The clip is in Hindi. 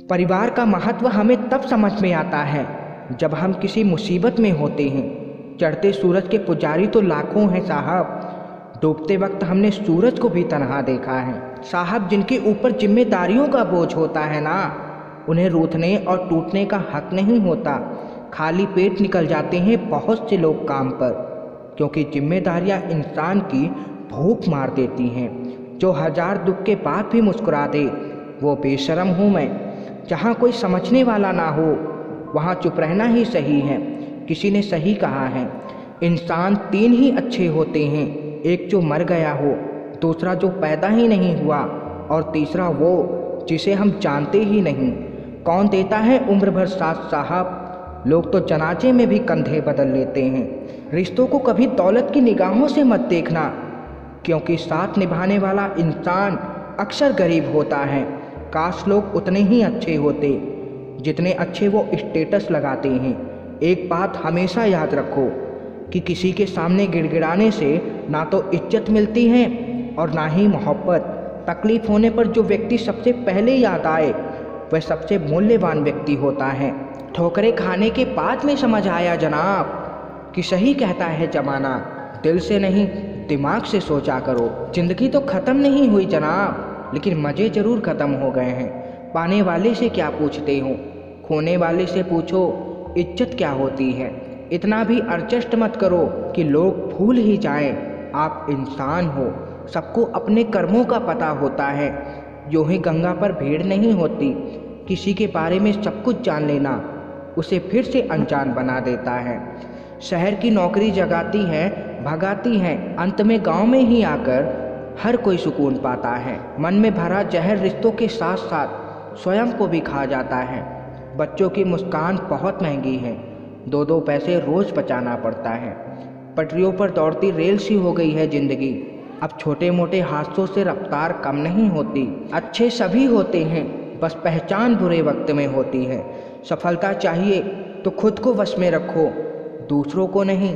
परिवार का महत्व हमें तब समझ में आता है जब हम किसी मुसीबत में होते हैं। चढ़ते सूरज के पुजारी तो लाखों हैं साहब, डूबते वक्त हमने सूरज को भी तन्हा देखा है साहब। जिनके ऊपर जिम्मेदारियों का बोझ होता है ना, उन्हें रूठने और टूटने का हक नहीं होता। खाली पेट निकल जाते हैं बहुत से लोग काम पर, क्योंकि जिम्मेदारियां इंसान की भूख मार देती हैं। जो हजार दुख के बाद भी मुस्कुरा दे वो बेशर्म हूँ मैं। जहाँ कोई समझने वाला ना हो वहाँ चुप रहना ही सही है। किसी ने सही कहा है, इंसान तीन ही अच्छे होते हैं, एक जो मर गया हो, दूसरा जो पैदा ही नहीं हुआ, और तीसरा वो जिसे हम जानते ही नहीं। कौन देता है उम्र भर साथ साहब, लोग तो जनाजे में भी कंधे बदल लेते हैं। रिश्तों को कभी दौलत की निगाहों से मत देखना, क्योंकि साथ निभाने वाला इंसान अक्सर गरीब होता है। काश लोग उतने ही अच्छे होते जितने अच्छे वो स्टेटस लगाते हैं। एक बात हमेशा याद रखो कि किसी के सामने गिड़गिड़ाने से ना तो इज्जत मिलती है और ना ही मोहब्बत। तकलीफ होने पर जो व्यक्ति सबसे पहले याद आए वह सबसे मूल्यवान व्यक्ति होता है। ठोकरें खाने के बाद में समझ आया जनाब कि सही कहता है जमाना, दिल से नहीं दिमाग से सोचा करो। जिंदगी तो ख़त्म नहीं हुई जनाब, लेकिन मज़े ज़रूर ख़त्म हो गए हैं। पाने वाले से क्या पूछते हो, खोने वाले से पूछो इज्जत क्या होती है। इतना भी एडजस्ट मत करो कि लोग भूल ही जाएं आप इंसान हो। सबको अपने कर्मों का पता होता है। यूँ ही गंगा पर भीड़ नहीं होती। किसी के बारे में सब कुछ जान लेना उसे फिर से अनजान बना देता है। शहर की नौकरी जगाती है, भगाती है, अंत में गांव में ही आकर हर कोई सुकून पाता है। मन में भरा जहर रिश्तों के साथ साथ स्वयं को भी खा जाता है। बच्चों की मुस्कान बहुत महंगी है, 2-2 पैसे रोज़ बचाना पड़ता है। पटरियों पर दौड़ती रेल सी हो गई है ज़िंदगी। अब छोटे मोटे हादसों से रफ्तार कम नहीं होती। अच्छे सभी होते हैं, बस पहचान बुरे वक्त में होती है। सफलता चाहिए तो खुद को वश में रखो, दूसरों को नहीं।